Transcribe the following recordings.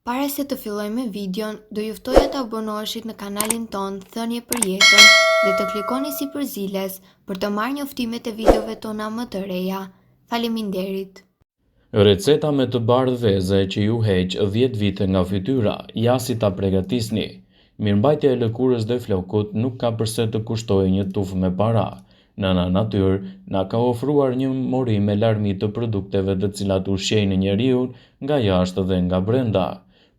Para se të fillojmë me videon, do ju ftoja të abonoheshit në kanalin ton Thënie për Jetën dhe të klikoni si përziles për të marrë njoftimet e videove tona më të reja. Faleminderit. Receta me të bardhë veze që ju heq 10 vite nga fytyra, ja si ta përgatisni. Mirëmbajtja e lëkurës dhe flokut nuk ka përse të kushtojë një tufë me para. Nëna natyrë na ka ofruar një morim me larmi të produkteve të cilat ushqejnë njeriun nga jashtë dhe nga brenda.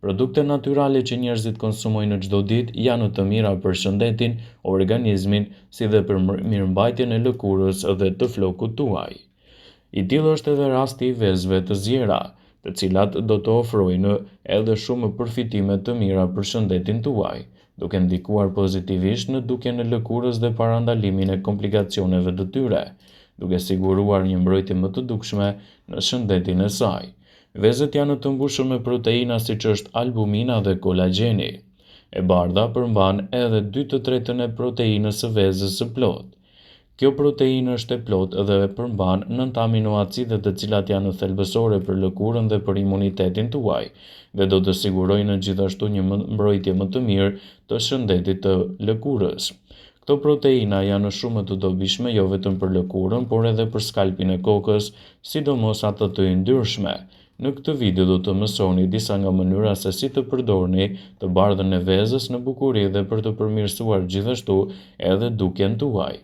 Produkte natyrale që njerëzit konsumojnë në çdo ditë janë të mira për shëndetin, organizmin, si dhe për mirëmbajtjen e lëkurës dhe të flokut tuaj. I tillë është edhe rasti i vezëve të zjera, të cilat do të ofrojnë edhe shumë përfitime të mira për shëndetin tuaj, duke ndikuar pozitivisht në dukjen e lëkurës dhe parandalimin e komplikacioneve të tyre, duke siguruar një mbrojtje më të dukshme në shëndetin e saj. Vezët janë të mbushur me proteina siç është albumina dhe kolagjeni. E bardha përmban edhe 2/3 e proteinës së vezës së plotë. Kjo proteinë është e plotë dhe përmban 9 aminoacide të cilat janë thelbësore për lëkurën dhe për imunitetin tuaj, dhe do të sigurojnë gjithashtu një mbrojtje më të mirë të shëndetit të lëkurës. Këto proteina janë shumë të dobishme jo vetëm për lëkurën, por edhe për skalpin e kokës, sidomos ato të yndyrshme. Në këtë video do të mësoni disa nga mënyra se si të përdorni të bardhën e vezës në bukuri dhe për të përmirësuar gjithashtu edhe dukjen tuaj.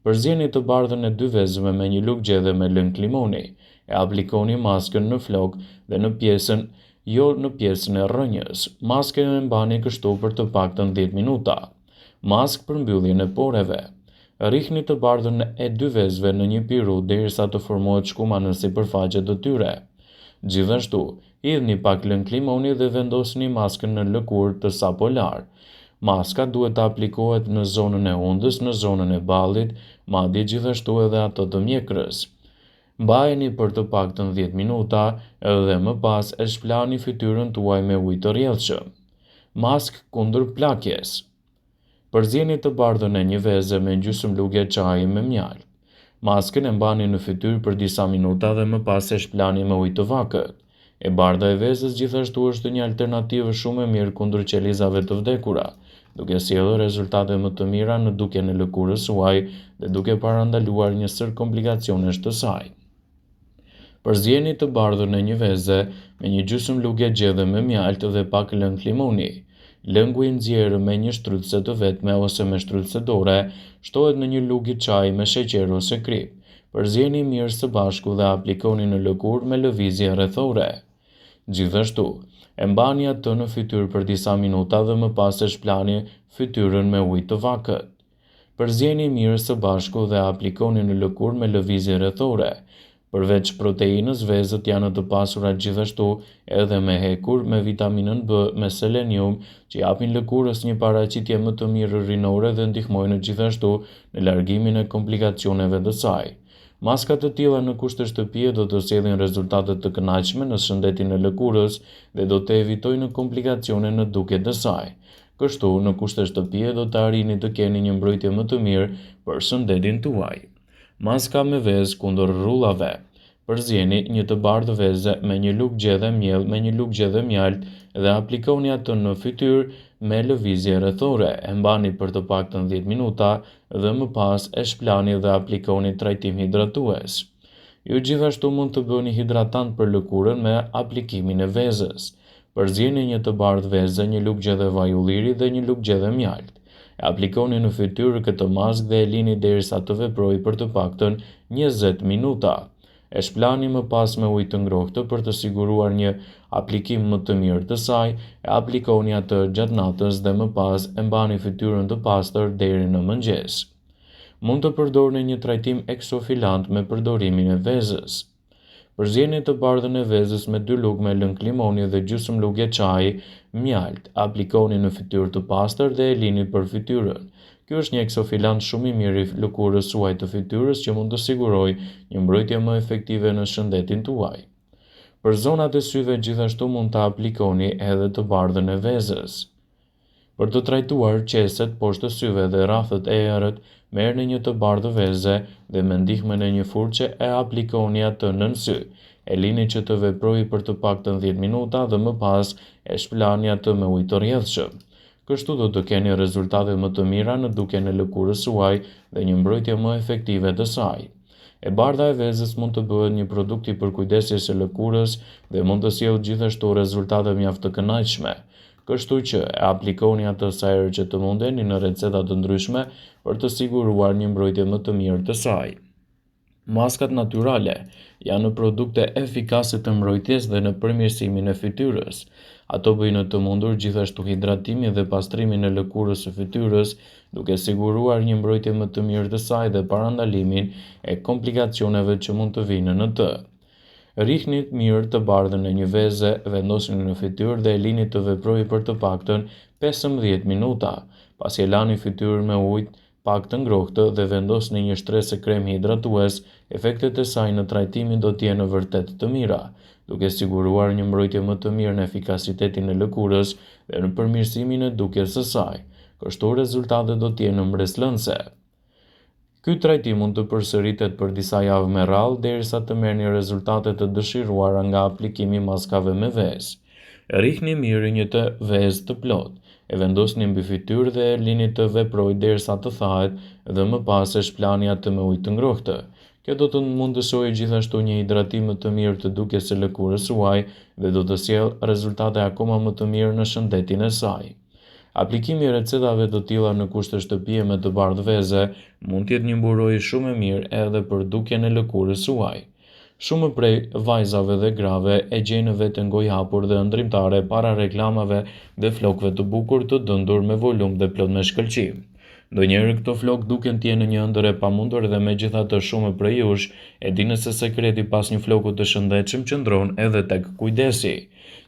Përzieni të bardhën e 2 vezëve me një lugje dhe me lëng limoni. E aplikoni maskën në flok dhe në pjesën, jo në pjesën e rrënjës. Maskën e mbani kështu për të paktën 10 minuta. Maskë për mbylljen e poreve. Rrihni të bardhën e 2 vezëve në një piru derisa të formohet shkuma në sipërfaqe të tyre. Gjithashtu, hidhni pak lëng limoni dhe vendosni maskën në lëkurë të sapolar. Maska duhet të aplikohet në zonën e hundës, në zonën e ballit, madje gjithashtu edhe ato të mjekrës. Mbajeni për të paktën 10 minuta dhe më pas e shplani fytyrën tuaj me ujë të rrjedhshëm. Maskë kundër plakjes. Përzieni të bardhën e një veze me gjysmë lugje çaji me mjaltë. Maskën e mbani në fytyrë për disa minuta dhe më pas e shplani me ujë të vakët. E bardha e vezës gjithashtu është një alternativë shumë e mirë kundër qelizave të vdekura, duke sjellë rezultate më të mira në dukjen e lëkurës suaj dhe duke parandaluar një sër komplikacionesh të saj. Përzieni të bardhën e një veze me një gjysmë lugje gjedhe me mjaltë dhe pak lëng limoni. Lëngu i nxjerrë me një shtrydhse të vetme ose me shtrydhse dore shtohet në një lugë çaji me sheqer ose krip. Përzieni mirë së bashku dhe aplikoni në lëkurë me lëvizje rrethore. Gjithashtu, e mbani atë në fytyrë për disa minuta dhe më pas e shplani fytyrën me ujë të vakët. Përzieni mirë së bashku dhe aplikoni në lëkurë me lëvizje rrethore. Përveç proteinës, vezët janë të pasura gjithashtu edhe me hekur, me vitaminën B, me selenium, që japin lëkurës një paraqitje më të mirë urinore dhe ndihmojnë gjithashtu në largimin e komplikacioneve të saj. Maskat të tilla në kushte shtëpie do të sjellin rezultate të kënaqshme në shëndetin e lëkurës dhe do të evitojnë komplikacione në dukjet e saj. Kështu, në kushte shtëpie do të arrini të keni një mbrojtje më të mirë për shëndetin tuaj. Maska me vezë kundër rrullave. Përzieni një të bardhë veze me një lugë gjedhe miell me një lugë gjedhe mjaltë dhe aplikoni atë në fytyrë me lëvizje rrethore. E mbani për të paktën 10 minuta dhe më pas e shplani dhe aplikoni trajtim hidratues. Ju gjithashtu mund të bëni hidratant për lëkurën me aplikimin e vezës. Përzieni një të bardhë veze, një lugë gjedhe vaj ulliri dhe një lugë gjedhe mjaltë. E aplikoni në fytyrë këtë maskë dhe e lini derisa të veprojë për të paktën 20 minuta. E shplani më pas me ujë të ngrohtë për të siguruar një aplikim më të mirë të saj, e aplikoni atë gjatë natës dhe më pas e mbani fytyrën të pastër deri në mëngjes. Mund të përdorni një trajtim eksofilant me përdorimin e vezës. Përzieni të bardhën e vezës me 2 lugë me lëng limoni dhe gjysmë lugje çaji mjaltë. Aplikoni në fytyrë të pastër dhe e lini për fytyrën. Ky është një eksofilant shumë i mirë i lëkurës suaj të fytyrës që mund të sigurojë një mbrojtje më efektive në shëndetin tuaj. Për zonat e syve gjithashtu mund të aplikoni edhe të bardhën e vezës. Për të trajtuar qeset poshtë syve dhe rrafët e errët, merrni një të bardhë veze dhe me ndihmën e një furçe e aplikoni atë nën sy. e lini që të veprojë për të paktën 10 minuta dhe më pas e shplani atë me ujë të rrjedhshëm. Kështu do të keni rezultate më të mira në dukjen e lëkurës suaj dhe një mbrojtje më efektive të saj. E bardha e vezës mund të bëhet një produkt i përkujdesjes së lëkurës dhe mund të sjellë gjithashtu rezultate mjaft të kënaqshme. Kështu që e aplikoni atë sa herë që të mundeni në receta të ndryshme për të siguruar një mbrojtje më të mirë të saj. Maskat natyrale janë produkte efikase të mbrojtjes dhe në përmirësimin e fytyrës. Ato bëjnë të mundur gjithashtu hidratimin dhe pastrimin e lëkurës së fytyrës, duke siguruar një mbrojtje më të mirë të saj dhe parandalimin e komplikacioneve që mund të vinë në të. Rrihni mirë të bardhën e një veze, vendosni në fytyrë dhe e lini të veprojë për të paktën 15 minuta. Pasi e lani fytyrën me ujë pak të ngrohtë dhe vendosni një shtresë krem hidratues, efektet e saj në trajtimin do të jenë vërtet të mira, duke siguruar një mbrojtje më të mirë në efikasitetin e lëkurës dhe në përmirësimin e dukjes së saj. Kështu rezultatet do të jenë mbreslënse. Ky trajtim mund të përsëritet për disa javë me radhë derisa të merrni rezultate të dëshiruara nga aplikimi i maskave me vezë. Rrihni mirë një të vezë të plotë, e vendosni mbi fytyrë dhe e lini të veprojë derisa të thahet dhe më pas e shplani atë me ujë të ngrohtë. Kjo do të mundësojë gjithashtu një hidratim më të mirë të dukjes së lëkurës suaj dhe do të sjellë rezultate akoma më të mirë në shëndetin e saj. Aplikimi i recetave të tilla në kushte shtëpie me të bardhë veze mund të jetë një mburojë shumë e mirë edhe për dukjen e lëkurës suaj. Shumë prej vajzave dhe grave e gjejnë veten gojë hapur dhe ëndrrimtare para reklamave dhe flokëve të bukur të dëndur me volum dhe plot me shkëlqim. Ndonjëherë këto flokë duken të jenë një ëndër e pamundur dhe megjithatë shumë prej jush e dinë se sekreti pas një floku të shëndetshëm qëndron edhe tek kujdesi.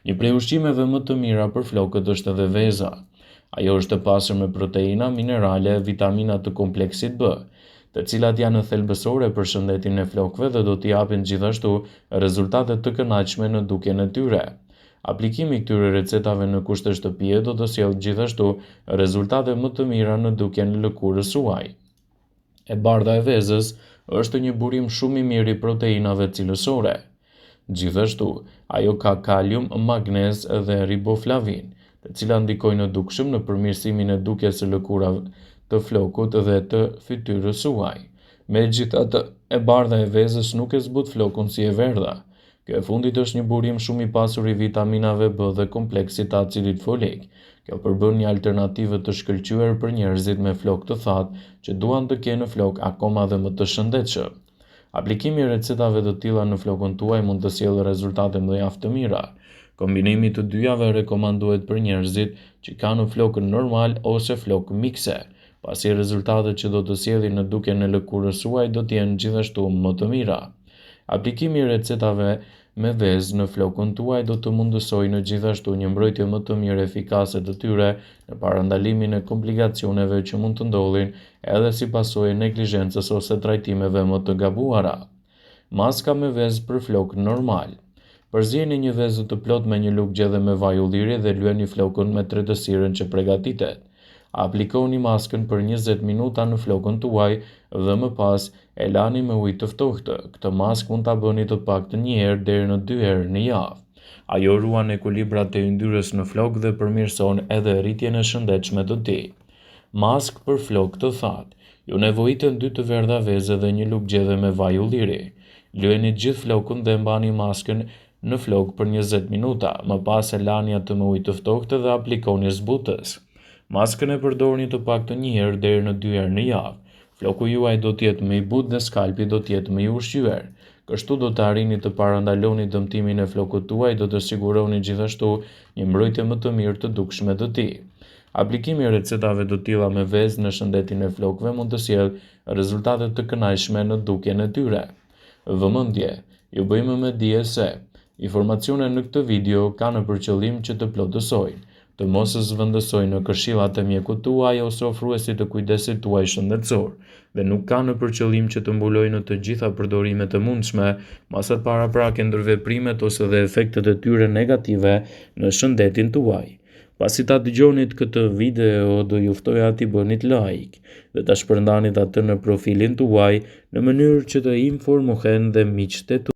Një prej ushqimeve më të mira për flokët është edhe veza. Ajo është e pasur me proteina, minerale, vitamina të kompleksit B, të cilat janë thelbësore për shëndetin e flokëve dhe do t'i japin gjithashtu rezultate të kënaqshme në dukjen e tyre. Aplikimi i këtyre recetave në kushte shtëpie do të sjellë gjithashtu rezultate më të mira në dukjen e lëkurës suaj. E bardha e vezës është një burim shumë i mirë i proteinave cilësore. Gjithashtu, ajo ka kalium, magnez dhe riboflavin, të cilat ndikojnë në dukshëm në përmirësimin e dukjes së lëkurave të flokut dhe të fytyrës suaj. Megjithatë, e bardha e vezës nuk e zbut flokun si e verdha. Kjo e fundit është një burim shumë i pasur i vitaminave B dhe kompleksit të acidit folik. Kjo përbën një alternativë të shkëlqyer për njerëzit me flok të thatë që duan të kenë flok akoma dhe më të shëndetshëm. Aplikimi i recetave të tilla në flokun tuaj mund të sjellë rezultate mjaft të mira. Kombinimi të dyjave rekomandohet për njerëzit që kanë flokën normal ose flokë mikse, pasi rezultatet që do të sjellin në dukjen e lëkurës suaj do të jenë gjithashtu më të mira. Aplikimi i recetave me vezë në flokën tuaj do të mundësojë gjithashtu një mbrojtje më të mirë efikase të tyre në parandalimin e komplikacioneve që mund të ndodhin edhe si pasojë e neglizhencës ose trajtimeve më të gabuara. Maska me vezë për flokë normal. Përzieni një vezë të plot me një lugë gjelle me vaj ulliri dhe lyeni flokën me tretësirën që përgatitet. Aplikoni maskën për 20 minuta në flokën tuaj dhe më pas e lani me ujë të ftohtë. Këtë maskë mund ta bëni të paktën një herë deri në 2 herë në javë. Ajo ruan ekuilibrat e yndyrës në flokë dhe përmirëson edhe rritjen e shëndetshme të tij. Maskë për flokë të thatë. Ju nevojiten 2 të verdha veze dhe një lugë gjelle me vaj ulliri. Lyeni gjithë flokën dhe mbani maskën në flokë për 20 minuta, më pas e lani atë me ujë të ftohtë dhe aplikoni zbutës. Maskën e përdorni të paktën një herë deri në 2 herë në javë. Floku juaj do të jetë më i butë dhe skalpi do të jetë më i ushqyer. Kështu do të arrini të parandaloni dëmtimin e flokut tuaj, do të siguroni gjithashtu një mbrojtje më të mirë të dukshme të tij. Aplikimi i recetave të tilla me vezë në shëndetin e flokëve mund të sjellë rezultate të kënaqshme në dukjen e tyre. Vëmendje, ju bëjmë me dije se informacionet në këtë video kanë për qëllim që të plotësojnë, të mos zhvendësojnë në këshillat e mjekut tuaj ose ofruesit të kujdesit tuaj shëndetësor, dhe nuk kanë për qëllim që të mbulojnë në të gjitha përdorimet e mundshme, masat paraprake ndërveprimet ose dhe efektet e tyre negative në shëndetin tuaj. Pasi ta dëgjonit këtë video, do ju ftoja t'i bënit like dhe ta shpërndanit atë në profilin tuaj në mënyrë që të informohen dhe miqtë